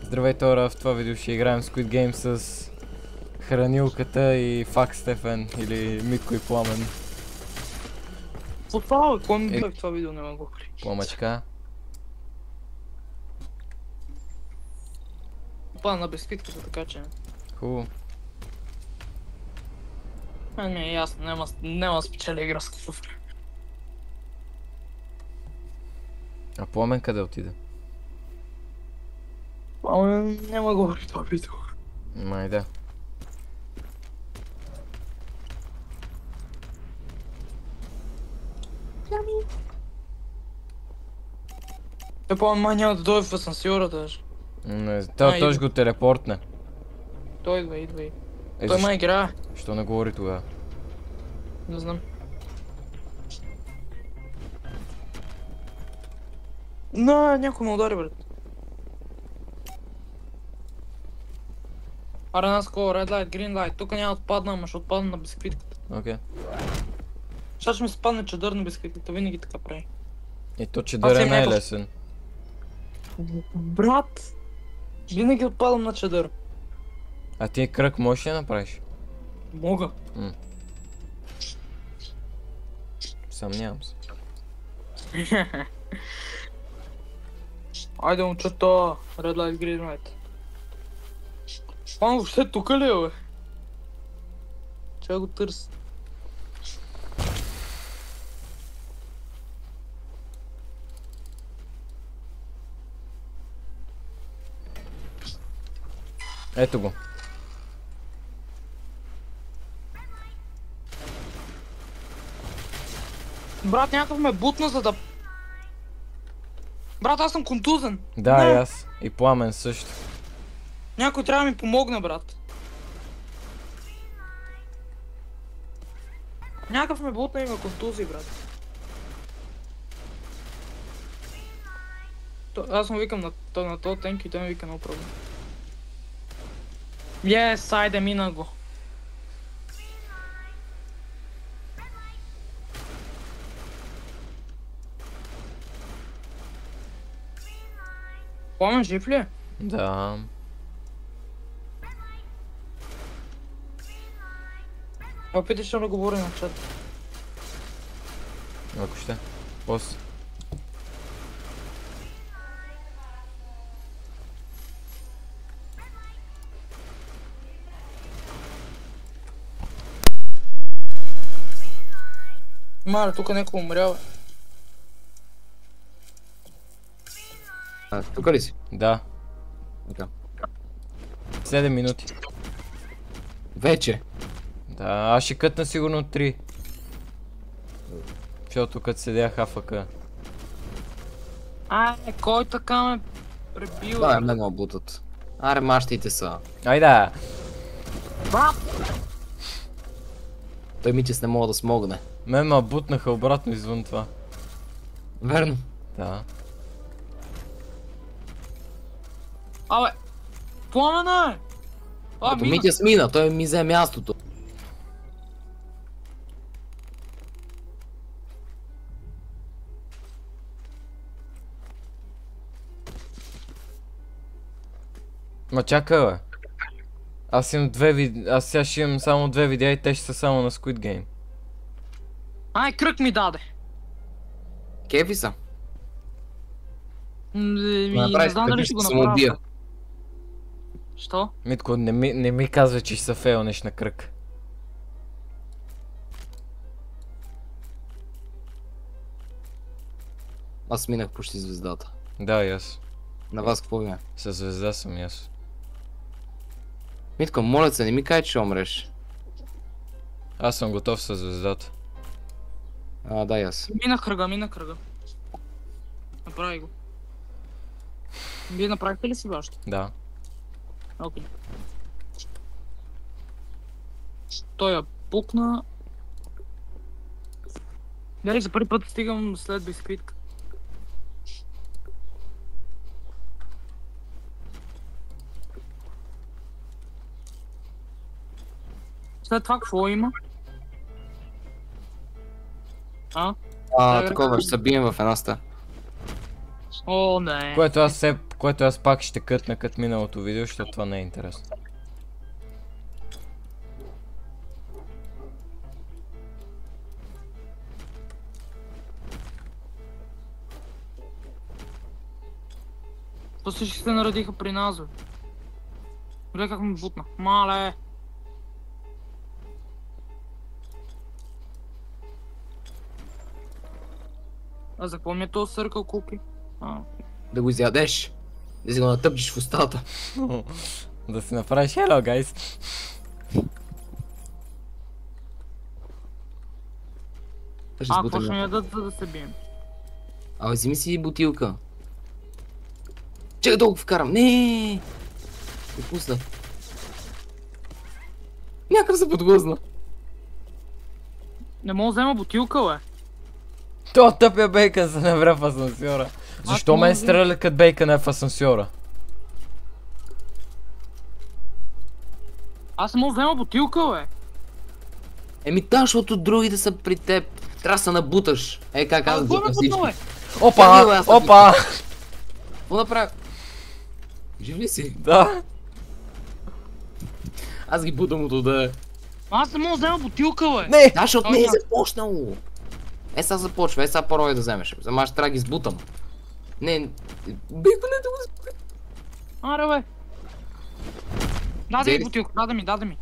Здравейте, хора, в това видео ще играем Squid Game с Хранилката и Фак Стефан или Митко и Пламен. Какво? Кой ми гледа в това видео, не го хри. Пламъчка. Опа, на бисквитката, така че. Хубаво. Не е ясно, няма спечели игра с кафе. А Пламен къде отиде? Няма го хри това видео. Май да. Пламен май няма да дойде в асансьора даже. Не, той ще го телепортне. Той идва. Е, Той май играе. Що не говори тогава? Не знам. Някой ме удари, брат. Аре нас такова, red light, green light. Тук няма отпадна, ама ще отпадна на бисквитката. Окей. Сега ще ми спадне чадър на бисквитката, винаги така прави. И то чадър е най-лесен. Брат! Винаги отпадам на чадър. А ти кръг можеш ли да направиш? Мога. Съмнявам се. Айде момчета, red light, green light. Пан въобще тука ли е, бе? Чай го търси. Ето го. Брат, някакъв ме бутна, за да... Брат, аз съм контузен. Да, Не. и аз. И Пламен също. Някой трябва да ми помогне, брат. Някакъв ме бутна и има контузии, брат. Аз му викам на то тенк и той ми вика на проблем. Айде, мина го. Пламен жив ли е? Да. Опиташ да говори на чат. Ако ще. После. Маре, тук някой умрява. Тук ли си? Да. Така. 7 минути. Вече. Да, аз ще кътна сигурно 3. Защото като седях АФК. Кой така ме пребил? Да, мен ме бутат. Аре, мащите са. Айда! Той Митис не мога да смогне. Мен ме бутнаха обратно извън това. Верно. Да. Абе! Пламена е! Като Митис мина, той ми взе мястото. Ма чакай, бе. Аз имам аз сега ще имам само 2 видеа и те ще са само на Squid Game. Кръг ми даде. Кефи са. Не знам дали ще го направя. Що? Митко, не ми казва, че ще се фейлнеш на кръг. Аз минах почти звездата. Да, и аз. На вас какво ви е? Със звезда съм и аз. Митко, моля се, не ми кажи, че ще умреш. Аз съм готов със звездата. Да, и аз. Мина кръга. Направи го. Вие направихте ли си вашето? Да. Окей. Той я пукна. Дали за първи път стигам след бисквитка. След това какво има? Такова, ще се бием в една стая. О, не. Което аз все Което аз пак ще кътна като миналото видео, защото това не е интересно. После ще се наредиха при нас, бе. Гледай как ми бутна. Мале! А за какво ми е този съркъл куки? Да го изядеш. Да си го натъпчеш в устата. Да си направиш hello, guys. Какво ще ми ядат, за да се бием? Абе, вземи си бутилка. Чакай да го вкарам. Не! Допусна. Някакъв се подгузна. Не мога да взема бутилка, бе. То тъпя бейкън се навря в асансьора. Защо мен стреля като бейкън е в асансьора? Аз не мога да взема бутилка, бе. Еми та, защото другите са при теб. Трябва да се набуташ. Е, как аз Какво ме бутам всички. бутна, бе? Опа! Опа! Какво направя? Жив ли си? Да. Аз ги бутам от да. Аз не мога да взема бутилка, бе. Не! Да, защото не е започнало. Е, сега започва, е, сега пробвай да вземеш. За аз ще трябва да ги сбутам. Не, бейко не да го сбутам. Аре, бе. Даде Взели ми си? бутилка, даде ми.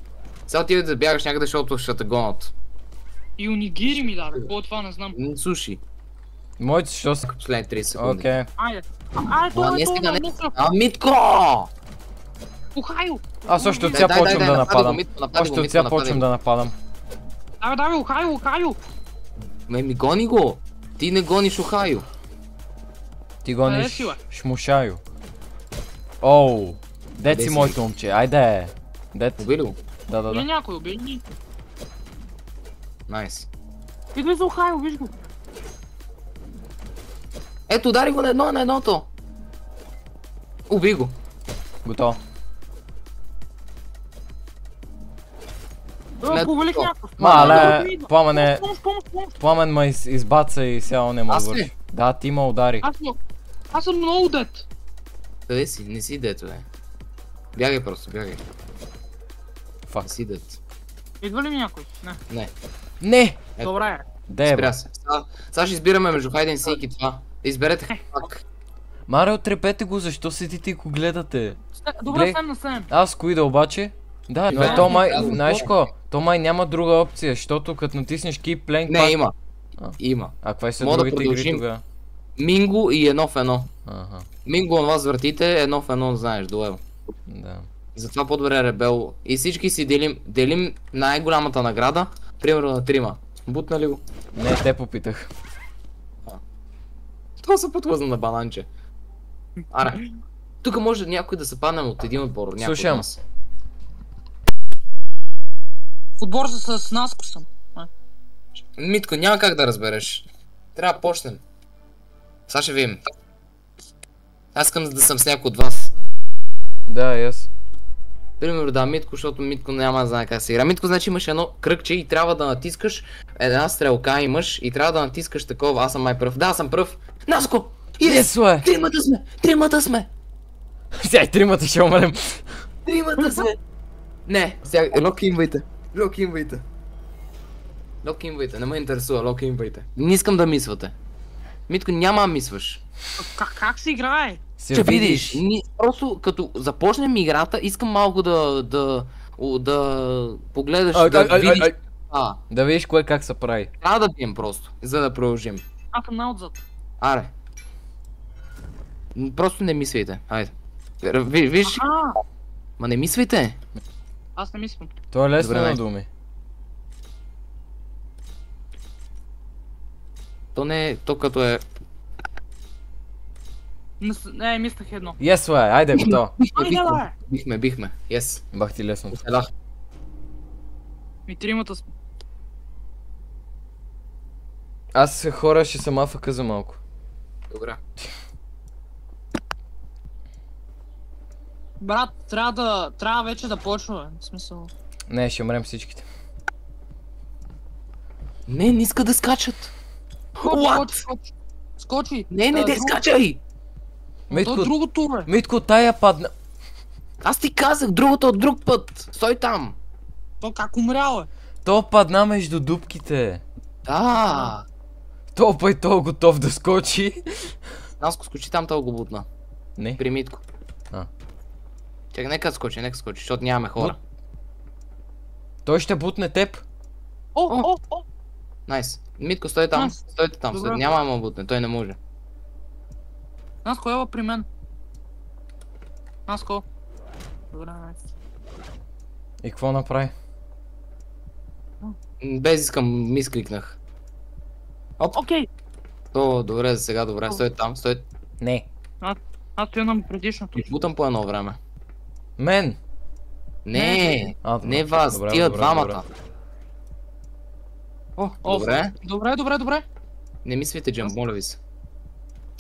Сега отиде да бягаш някъде, защото ще те гонят. И унигири ми даде, какво е това, не знам. Суши. Моите що са? Последни 30 секунди. Окей. Айде. Айде, това не е сега, не. това. А, Митко! Ухайо! Аз още от Дай, сега дай, почвам дай, да нападай го, нападам. Митко, нападай Още го, от сега Митко, почвам нападай да нападам. Давай, Ухайо! Ми гони го! Ти не гониш Охайо. Ти Къде гониш си, бе? шмушайо. Оу. Дет Къде си си? моето момче, айде. Дет. Убили го? Да, да, Или да. някой, убей ни. Найс. Идвай за Ухайо, виж го. Ето, удари го на едното. Уби го. Готово. Не, Повелих то. някакъв. Мале, Пламене, Помощ. Пламен ме избаца и сега не мога Аз да ли? върши. Да, ти ма удари. Аз съм много дет. Къде си? Не си дето, бе. Бягай просто, бягай. Фак. Не си дет. Идва ли ми някой? Не. Не. Не! Ето. Добре. Де, Спря се. Сега ще избираме между Хайден Сик и това. Изберете пак. Маре, отрепете го, защо седите и го гледате? Добре, Глед- 7 на 7. Аз кои да обаче? Да, но Да, то май, да, знаеш да. ко? То май няма друга опция, защото като натиснеш Keep Playing Не, пак... има. А. Има. А какви са Мога да другите игри продължим. тогава? Минго и едно в едно. Ага, Минго на вас въртите, едно в едно, знаеш, дуел. да. Затова по-добре Ребел. И всички си делим най-голямата награда, примерно на трима. Бутна ли го? Не, те попитах. Това се подхлъзна на бананче. Аре. Тук може някой да се паднем от един отбор, някой Слушам. от нас. В отбор с Наско съм. Митко, няма как да разбереш. Трябва да почнем. Сега ще видим. Аз искам да съм с някой от вас. Да, и аз. Примерно да, Митко, защото Митко няма да знае как се игра. Митко значи имаш едно кръгче и трябва да натискаш, една стрелка имаш и трябва да натискаш такова. Аз съм май пръв. Да, аз съм пръв. Наско! Yes, бе! Тримата сме! Тримата сме! Сега и тримата ще умрем. Тримата сме! Не, сега локинвайте. Локинвайте. Локинвайте, не ме интересува, локинвайте. Не искам да мисвате. Митко, няма да мисваш. Как се играе? Ще видиш. Просто като започнем играта, искам малко да погледаш, Ай, да ай, ай, видиш. ай. А, Да видиш кое как се прави. трябва да бием просто, за да продължим. Аз съм най-отзад. Аре. Просто не мисвайте, айде. Виж, ма не мисвайте. Аз не мислям. То е лесно Добре, на най. думи. То не е, то като е... Не, мислех едно. Yes, бе, айде, готово. Бихме, yes. Бах ти лесно. Да. Ми тримата сме. Аз хора ще съм афъка за малко. Добре. Брат, трябва вече да почва, в смисъл. Не, ще умрем всичките. Не иска да скачат. What? Скочи. Не, скачай! Митко, То е другото, бе. Митко, тая падна. Аз ти казах другото от друг път. Стой там. То как умрял, е? То падна между дупките. Да. То пъй то готов да скочи. Наско, скочи там, това го бутна. Не. При Митко. А. Чакай, нека скочи, защото нямаме хора. Той ще бутне теб. О! Найс. Митко, стой там. Найс. Стойте там. Добре. Няма да му бутне, той не може. Наско, ела при мен. Наско. Добре, найс. И какво направи? Без искам, мискликнах. Окей. То, добре, за сега, добре. Стой там, стой. Не. Аз стоя на предишното. Бутам по едно време. Мен. Не, А, добре. не вас, Добре, тия добре, двамата. добре. О, добре. Добре. Не ми свите джамп, моля ви се.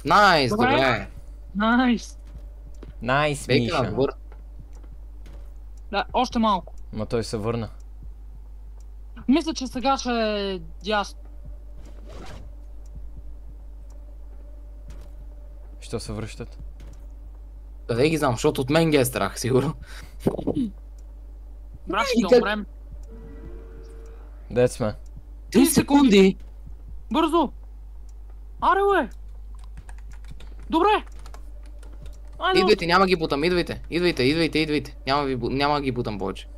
Найс, Добре. добре. Найс. Найс, Бейка на Миша. двор. Да, още малко. Ма той се върна. Мисля, че сега ще е дясно. Що се връщат? Къде ги знам, защото от мен ги е страх, сигурно. Брат, И ще как- умрем. Дет сме. 3 секунди! Бързо! Аре, бе! Добре! Айде, Идвайте, няма ги бутам, идвайте. Няма ги бутам повече.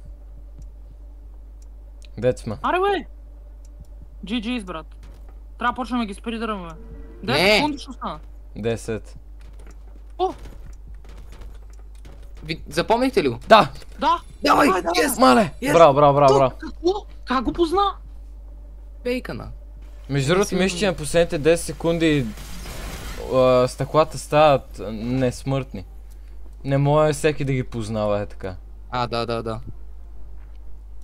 Дет сме. аре, бе! GG's, брат. Трябва да почнем да ги спридърваме. 10 Не. секунди ще остана. 10. О, Запомнихте ли го? Да! да! Давай, Давай, давай. yes! Мале! Yes. Браво. Какво? Как го позна? Бейкъна. Между другото, Сигурно. мисля, че на последните 10 секунди стъклата стават несмъртни. Не може всеки да ги познава, е така. Да.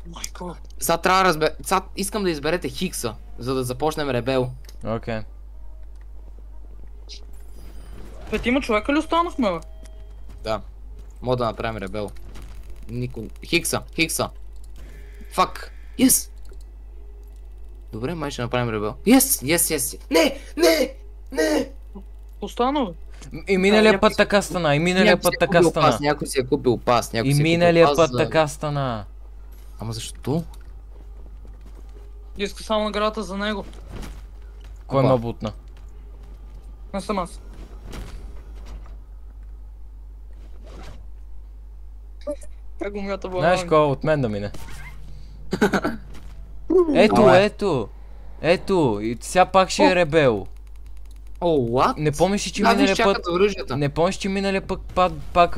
Майко. Сега трябва да разбера... Сега искам да изберете Хикса, за да започнем ребел. Окей. Петима човека ли останахме, бе? Да. Мога да направим ребел. Никой... Хикса. Фак. Yes! Добре, май ще направим ребел. Yes! Не! И Остана, бе. миналия някой път си- така стана, и миналия път така стана. Някой си е купил пас, И миналия път така стана. Ама защо? Иска само наградата за него. Кой Опа. ме бутна? Не съм аз. Как го мята Знаеш бъл? кой от мен да мине? Ала. Ето, и сега пак ще е ребел. О, what? Не помниш ли, че Да, виж, миналия път... чакат оръжията. Не помниш, че миналия път пак